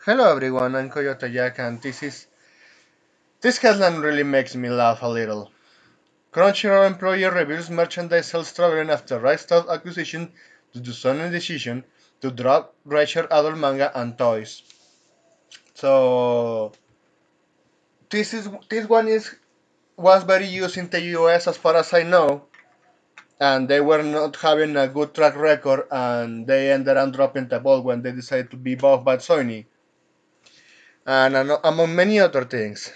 Hello everyone, I'm Coyote Jack and this headline really makes me laugh a little. Crunchyroll employee reveals merchandise sales struggling after Right Stuf acquisition due to Sony decision to drop rated adult manga and toys. So this one was very used in the US as far as I know, and they were not having a good track record, and they ended up dropping the ball when they decided to be bought by Soyny, and among many other things.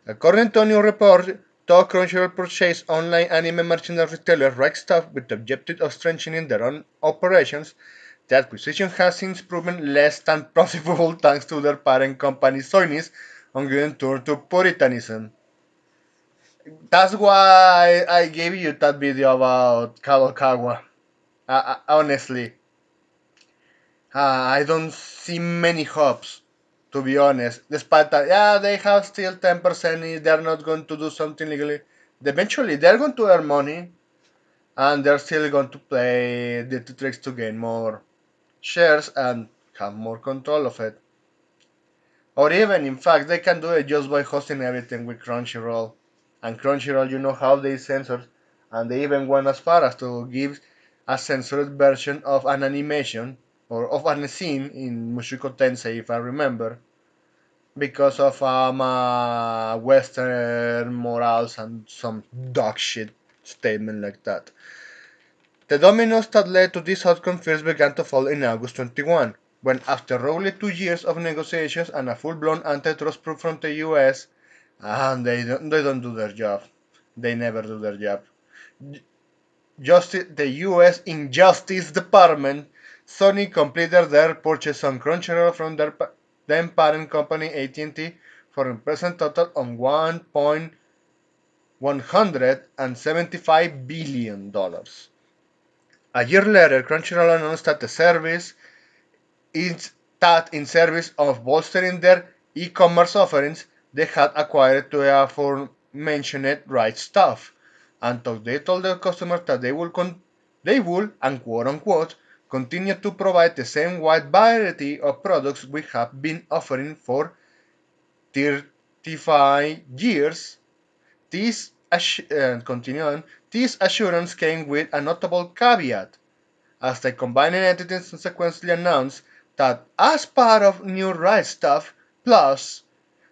According to a new report, Toho Crunchyroll purchased online anime merchandise retailer Right Stuf with the objective of strengthening their own operations. The acquisition has since proven less than profitable thanks to their parent company Soyny's ongoing turn to Puritanism. That's why I gave you that video about Kadokawa. Honestly, I don't see many hopes, to be honest. Despite that, yeah, they have still 10% if they're not going to do something legally. Eventually, they're going to earn money, and they're still going to play the tricks to gain more shares and have more control of it. Or even, in fact, they can do it just by hosting everything with Crunchyroll. And Crunchyroll, you know how they censor, and they even went as far as to give a censored version of an animation or of an scene in Mushoku Tensei, if I remember, because of Western morals and some dog shit statement like that. The dominoes that led to this outcome first began to fall in August 21, when after roughly 2 years of negotiations and a full-blown antitrust proof from the US, and they don't do their job. They never do their job. The US Injustice Department, Sony completed their purchase on Crunchyroll from their then parent company AT&T for a present total of $1.175 billion. A year later, Crunchyroll announced that the service is that in service of bolstering their e-commerce offerings, they had acquired the aforementioned Right Stuff, and thus they told their customers that they will and quote unquote continue to provide the same wide variety of products we have been offering for 35 years. This assurance came with a notable caveat, as the combining entities subsequently announced that as part of New Right Stuff Plus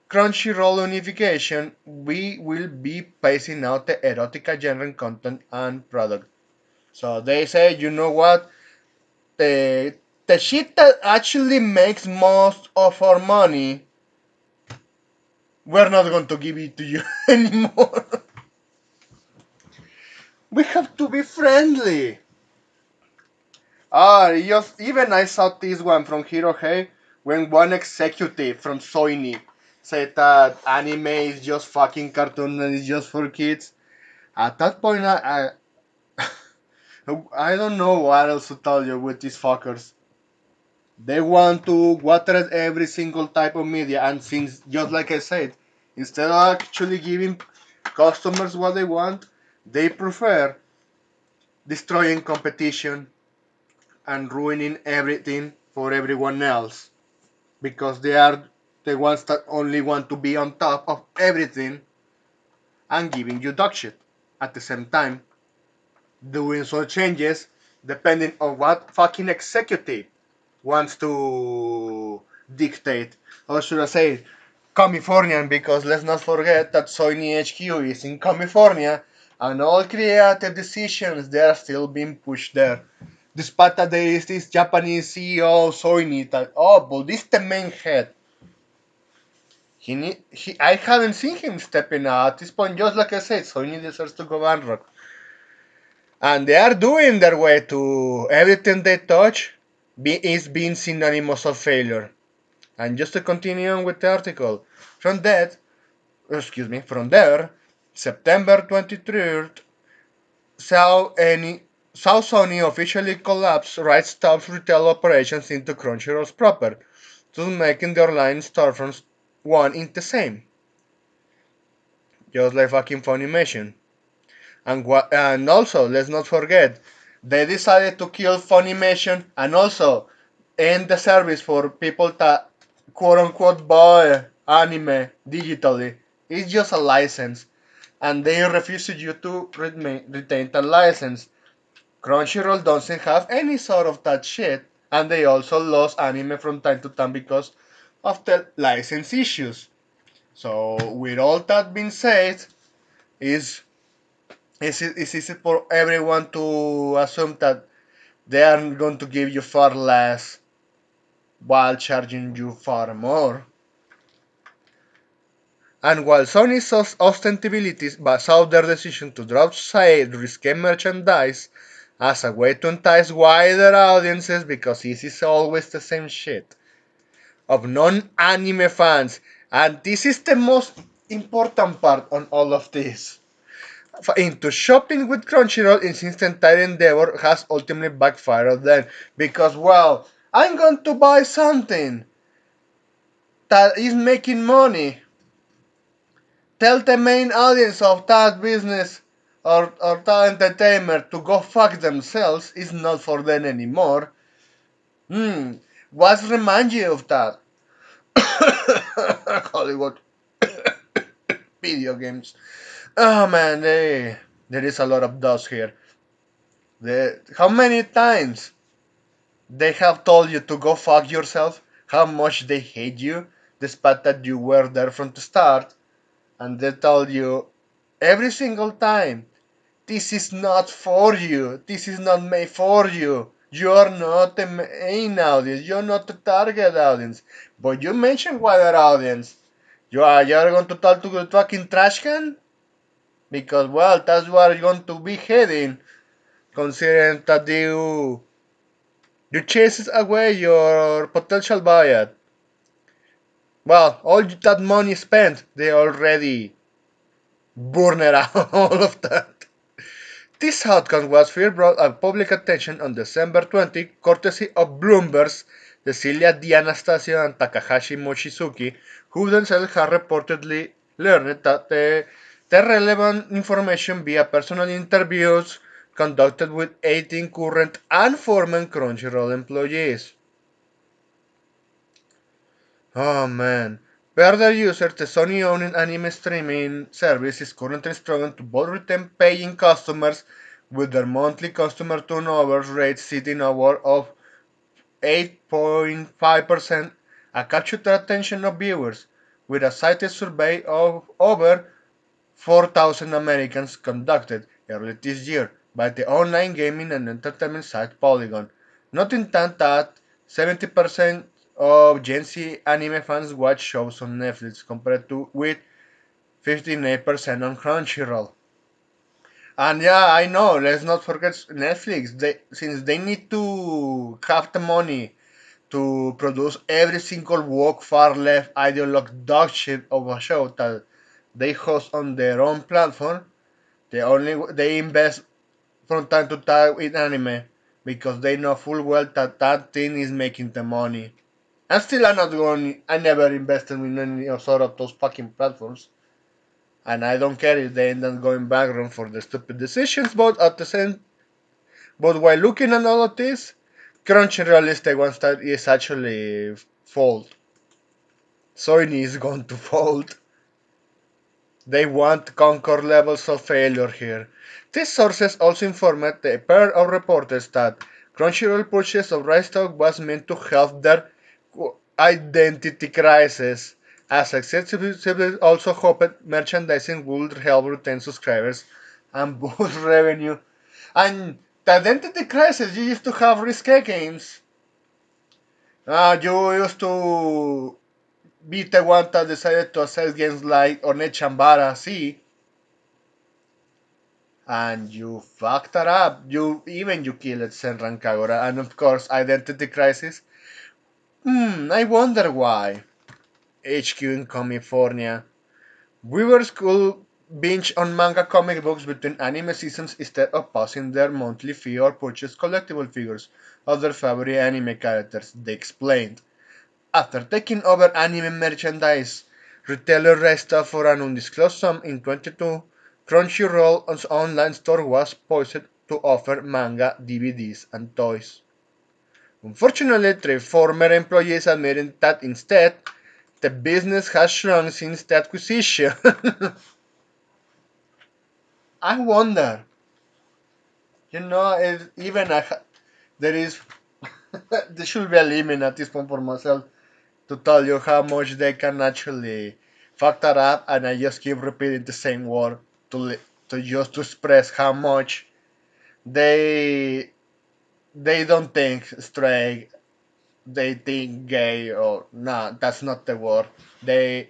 Crunchyroll unification, we will be phasing out the erotica genre content and product. So they say, you know what? The shit that actually makes most of our money, we're not going to give it to you anymore. We have to be friendly. Even I saw this one from Hirohei when one executive from Soyny said that anime is just fucking cartoon and it's just for kids. At that point, I don't know what else to tell you with these fuckers. They want to water every single type of media, and since, just like I said, instead of actually giving customers what they want, they prefer destroying competition and ruining everything for everyone else because they are the ones that only want to be on top of everything and giving you dog shit at the same time, doing some changes depending on what fucking executive wants to dictate. Or should I say, Californian, because let's not forget that Sony HQ is in California and all creative decisions they are still being pushed there. Despite that there is this Japanese CEO Soyny that, oh, but this is the main head. I haven't seen him stepping out at this point. Just like I said, Soyny deserves to go bankrupt, and they are doing their way to everything they touch is being synonymous of failure. And just to continue on with the article, from there, September 23rd, saw any saw Sony officially collapse Right Stop's retail operations into Crunchyroll's proper, thus making their line storefronts one in the same, just like fucking Funimation. And also, let's not forget, they decided to kill Funimation, and also end the service for people that quote unquote buy anime digitally. It's just a license, and they refuse you to retain the license. Crunchyroll doesn't have any sort of that shit, and they also lost anime from time to time because of the license issues. So, with all that being said, is it's easy for everyone to assume that they are going to give you far less while charging you far more. And while Sony's ostentability base out their decision to drop side risque merchandise as a way to entice wider audiences because this is always the same shit of non-anime fans, and this is the most important part on all of this. Into shopping with Crunchyroll in since the entire endeavor has ultimately backfired on them because, well, I'm going to buy something that is making money. Tell the main audience of that business or that entertainer to go fuck themselves is not for them anymore. What reminds you of that? Hollywood video games. Oh man, there is a lot of dust here. How many times they have told you to go fuck yourself? How much they hate you, despite that you were there from the start, and they told you every single time, this is not for you. This is not made for you. You are not the main audience. You're not the target audience. But you mentioned wider audience. You are going to talk to the fucking trash can? Because, well, that's where you're going to be heading, considering that you chases away your potential buyer. Well, all that money spent, they already burned out all of that. This outcome was first brought to public attention on December 20, courtesy of Bloomberg's Cecilia Di Anastasio and Takahashi Mochizuki, who themselves had reportedly learned that the relevant information via personal interviews conducted with 18 current and former Crunchyroll employees. Oh man. Further users, the Sony owning anime streaming service is currently struggling to both retain paying customers with their monthly customer turnover rate sitting over of 8.5%, and capture the attention of viewers, with a cited survey of over 4,000 Americans conducted early this year by the online gaming and entertainment site Polygon, noting that 70% of Gen Z anime fans watch shows on Netflix compared to with 59% on Crunchyroll. And yeah, I know, let's not forget Netflix. Since they need to have the money to produce every single woke far left ideologue dog shit of a show that they host on their own platform, they invest from time to time in anime because they know full well that that thing is making the money. And still, I'm not going. I never invested in any sort of those fucking platforms, and I don't care if they end up going bankrupt for the stupid decisions. But at the same, but while looking at all of this, Crunchyroll is the one that is actually fold. Soyny is going to fold. They want to conquer levels of failure here. These sources also informed the pair of reporters that Crunchyroll purchase of Rise Talk was meant to help their identity crisis, as executives also hoped merchandising would help retain subscribers and boost revenue. And the identity crisis, you used to have risque games. You used to be the one that decided to assess games like One Chambara, see, and you fucked that up. You killed Senran Kagura, and of course, Identity Crisis. I wonder why. HQ in California. Viewers could binge on manga comic books between anime seasons instead of pausing their monthly fee or purchase collectible figures of their favorite anime characters, they explained. After taking over anime merchandise, retailer Resta for an undisclosed sum in 22, Crunchyroll's online store was poised to offer manga, DVDs, and toys. Unfortunately, three former employees admitted that instead, the business has shrunk since the acquisition. I wonder, if even there is, there should be a limit at this point for myself to tell you how much they can actually factor up, and I just keep repeating the same word to just to express how much they they don't think straight, they think gay, or nah, that's not the word. They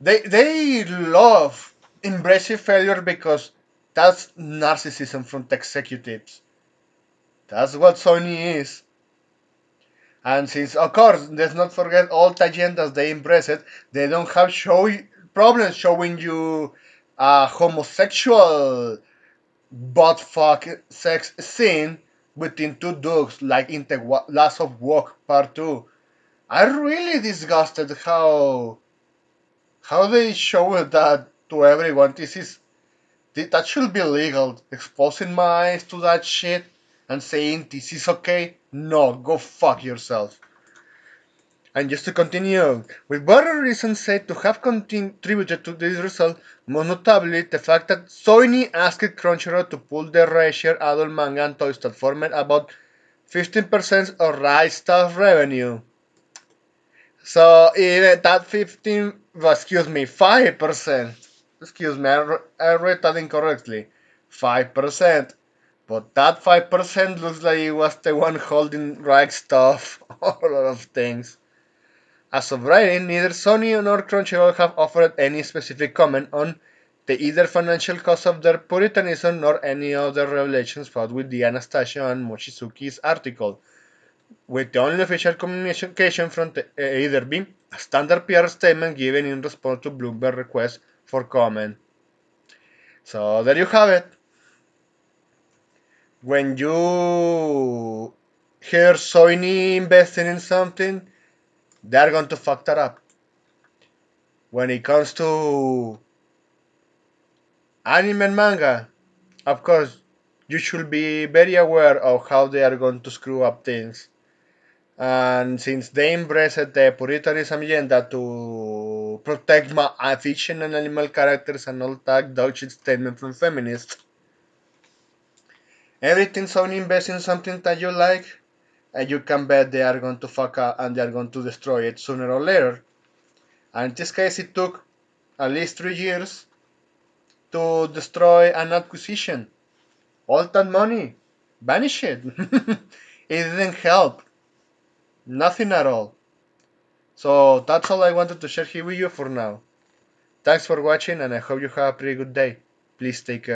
they love embracing failure because that's narcissism from the executives. That's what Sony is. And since, of course, let's not forget all the agendas they embrace it, they don't have problems showing you a homosexual butt fuck sex scene between two dogs, like in the Last of Walk Part 2. I'm really disgusted how they show that to everyone. That should be legal. Exposing my eyes to that shit and saying this is okay. No, go fuck yourself. And just to continue, with various reasons said to have contributed to this result, most notably the fact that Soyny asked Crunchyroll to pull the racier adult manga and toys that formed about 15% of Right Stuff revenue. So even that 15, well, excuse me, 5%. Excuse me, I read that incorrectly. 5%. But that 5% looks like it was the one holding Right Stuff, a lot of things. As of writing, neither Sony nor Crunchyroll have offered any specific comment on the either financial cost of their puritanism nor any other revelations found with the Anastasia and Mochizuki's article, with the only official communication from either being a standard PR statement given in response to Bloomberg request for comment. So there you have it. When you hear Sony investing in something, they're going to fuck that up. When it comes to anime and manga, of course, you should be very aware of how they are going to screw up things. And since they embraced the puritanism agenda to protect fiction and animal characters and all that dog shit statement from feminists, everything Sony invests in something that you like, and you can bet they are going to fuck up and they are going to destroy it sooner or later. And in this case, it took at least 3 years to destroy an acquisition. All that money vanished. It didn't help. Nothing at all. So that's all I wanted to share here with you for now. Thanks for watching and I hope you have a pretty good day. Please take care.